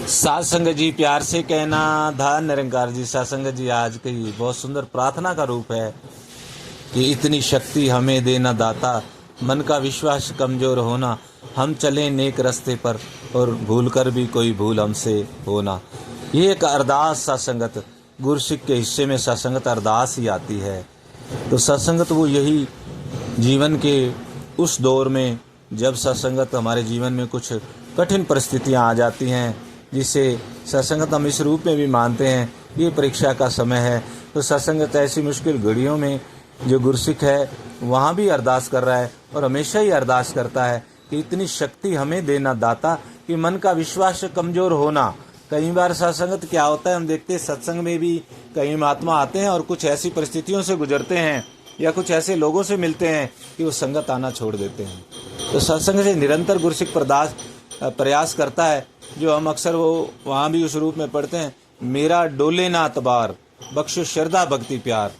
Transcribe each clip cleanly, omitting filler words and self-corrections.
सात संगत जी प्यार से कहना धन निरंकार जी। सात संगत जी आज की बहुत सुंदर प्रार्थना का रूप है कि इतनी शक्ति हमें देना दाता, मन का विश्वास कमजोर होना, हम चलें नेक रास्ते पर और भूल कर भी कोई भूल हमसे होना। ये एक अरदास सत्संगत गुरसिख के हिस्से में सत्संगत अरदास ही आती है। तो सत्संगत वो यही जीवन के उस दौर में जब सत्संगत हमारे जीवन में कुछ कठिन परिस्थितियां आ जाती हैं, जिसे सत्संगत हम इस रूप में भी मानते हैं ये परीक्षा का समय है। तो सत्संगत ऐसी मुश्किल घड़ियों में जो गुरसिख है वहाँ भी अरदास कर रहा है और हमेशा ही अरदास करता है कि इतनी शक्ति हमें देना दाता कि मन का विश्वास कमज़ोर होना। कई बार सत्संगत क्या होता है, हम देखते हैं सत्संग में भी कई महात्मा आते हैं और कुछ ऐसी परिस्थितियों से गुजरते हैं या कुछ ऐसे लोगों से मिलते हैं कि वो संगत आना छोड़ देते हैं। तो सत्संग से निरंतर गुरसिख प्रयास करता है, जो हम अक्सर वो वहाँ भी उस रूप में पढ़ते हैं, मेरा डोले ना अतबार बख्शो श्रद्धा भक्ति प्यार।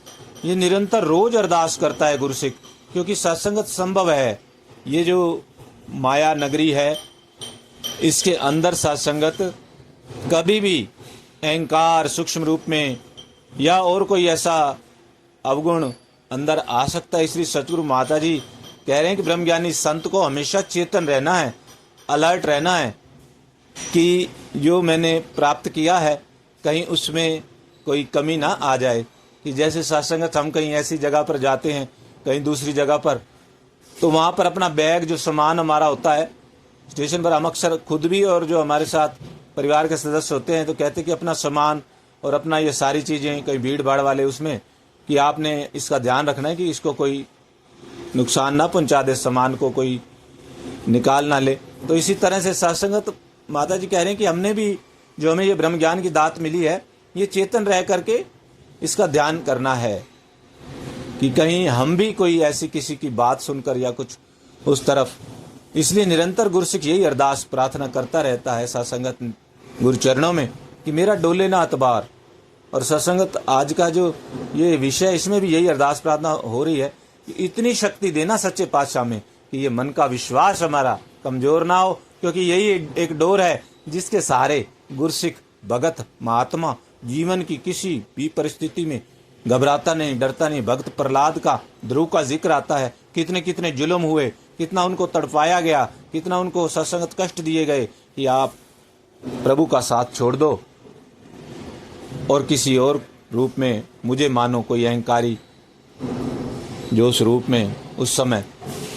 ये निरंतर रोज अरदास करता है गुरसिख, क्योंकि सत्संगत संभव है। ये जो माया नगरी है इसके अंदर सत्संगत कभी भी अहंकार सूक्ष्म रूप में या और कोई ऐसा अवगुण अंदर आ सकता है। इसलिए सतगुरु माता जी कह रहे हैं कि ब्रह्मज्ञानी संत को हमेशा चेतन रहना है, अलर्ट रहना है कि जो मैंने प्राप्त किया है कहीं उसमें कोई कमी ना आ जाए। कि जैसे सत्संगत हम कहीं ऐसी जगह पर जाते हैं, कहीं दूसरी जगह पर, तो वहाँ पर अपना बैग जो सामान हमारा होता है स्टेशन पर, हम अक्सर खुद भी और जो हमारे साथ परिवार के सदस्य होते हैं तो कहते हैं कि अपना सामान और अपना ये सारी चीज़ें कहीं भीड़ भाड़ वाले उसमें कि आपने इसका ध्यान रखना है कि इसको कोई नुकसान ना पहुँचा दे, सामान को कोई निकाल ना ले। तो इसी तरह से सत्संगत माता जी कह रहे हैं कि हमने भी जो हमें ये ब्रह्म ज्ञान की दात मिली है ये चेतन रह करके इसका ध्यान करना है कि कहीं हम भी कोई ऐसी किसी की बात सुनकर या कुछ उस तरफ। इसलिए निरंतर गुरसिख यही अरदास प्रार्थना करता रहता है सत्संगत गुरु चरणों में कि मेरा डोले ना अतबार। और सत्संगत आज का जो ये विषय, इसमें भी यही अरदास प्रार्थना हो रही है कि इतनी शक्ति देना सच्चे पातशाह में कि ये मन का विश्वास हमारा कमजोर ना हो, क्योंकि यही एक डोर है जिसके सहारे गुरसिख भगत महात्मा जीवन की किसी भी परिस्थिति में घबराता नहीं, डरता नहीं। भक्त प्रहलाद का ध्रुव का जिक्र आता है, कितने कितने जुल्म हुए, कितना उनको तड़पाया गया, कितना उनको सत्संगत कष्ट दिए गए कि आप प्रभु का साथ छोड़ दो और किसी और रूप में मुझे मानो, कोई अहंकारी जो उस रूप में उस समय।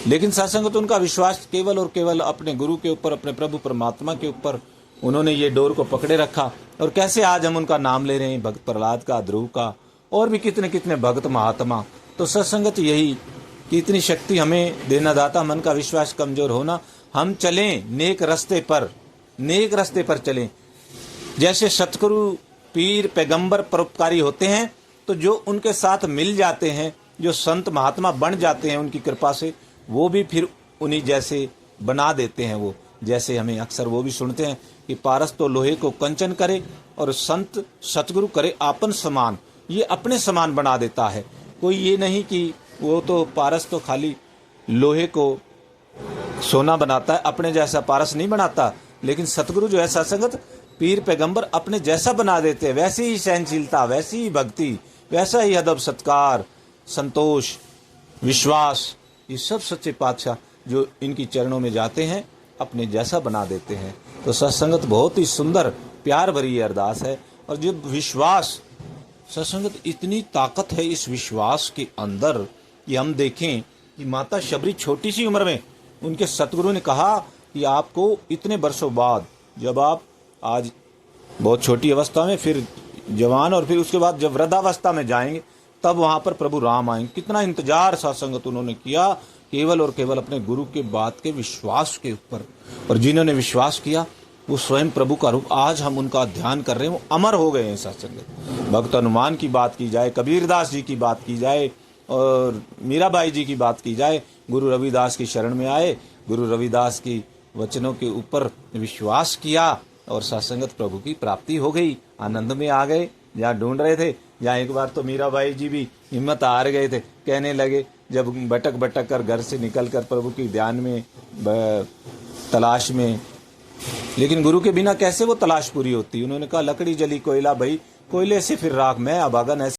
लेकिन सत्संगत उनका विश्वास केवल और केवल अपने गुरु के ऊपर, अपने प्रभु परमात्मा के ऊपर उन्होंने ये डोर को पकड़े रखा। और कैसे आज हम उनका नाम ले रहे हैं, भक्त प्रहलाद का, ध्रुव का और भी कितने कितने भक्त महात्मा। तो सत्संगत यही कि इतनी शक्ति हमें देना दाता, मन का विश्वास कमजोर होना, हम चलें नेक रास्ते पर, नेक रास्ते पर चलें। जैसे सतगुरु पीर पैगंबर परोपकारी होते हैं तो जो उनके साथ मिल जाते हैं, जो संत महात्मा बन जाते हैं उनकी कृपा से, वो भी फिर उन्हीं जैसे बना देते हैं। वो जैसे हमें अक्सर वो भी सुनते हैं कि पारस तो लोहे को कंचन करे और संत सतगुरु करे आपन समान। ये अपने समान बना देता है। कोई ये नहीं कि वो तो पारस तो खाली लोहे को सोना बनाता है, अपने जैसा पारस नहीं बनाता। लेकिन सतगुरु जो है सत्संगत पीर पैगंबर अपने जैसा बना देते हैं। वैसी ही सहनशीलता, वैसी ही भक्ति, वैसा ही अदब सत्कार, संतोष, विश्वास, ये सब सच्चे पातशाह जो इनकी चरणों में जाते हैं अपने जैसा बना देते हैं। तो सत्संगत बहुत ही सुंदर प्यार भरी अरदास है। और जो विश्वास, सत्संगत इतनी ताकत है इस विश्वास के अंदर कि हम देखें कि माता शबरी छोटी सी उम्र में उनके सतगुरु ने कहा कि आपको इतने वर्षों बाद, जब आप आज बहुत छोटी अवस्था में, फिर जवान और फिर उसके बाद जब वृद्धावस्था में जाएंगे तब वहाँ पर प्रभु राम आएंगे। कितना इंतजार सत्संगत उन्होंने किया केवल और केवल अपने गुरु के बात के विश्वास के ऊपर। और जिन्होंने विश्वास किया वो स्वयं प्रभु का रूप, आज हम उनका ध्यान कर रहे हैं, वो अमर हो गए हैं सत्संगत। भक्त हनुमान की बात की जाए, कबीरदास जी की बात की जाए और मीराबाई जी की बात की जाए, गुरु रविदास की शरण में आए, गुरु रविदास की वचनों के ऊपर विश्वास किया और सत्संगत प्रभु की प्राप्ति हो गई। आनंद में आ गए, जहाँ ढूंढ रहे थे, जहाँ एक बार तो मीराबाई जी भी हिम्मत हार गए थे, कहने लगे जब भटक भटक कर घर से निकल कर प्रभु की ध्यान में तलाश में लेकिन गुरु के बिना कैसे वो तलाश पूरी होती। उन्होंने कहा लकड़ी जली कोयला भाई, कोयले से फिर राख, मैं अभागन ऐसे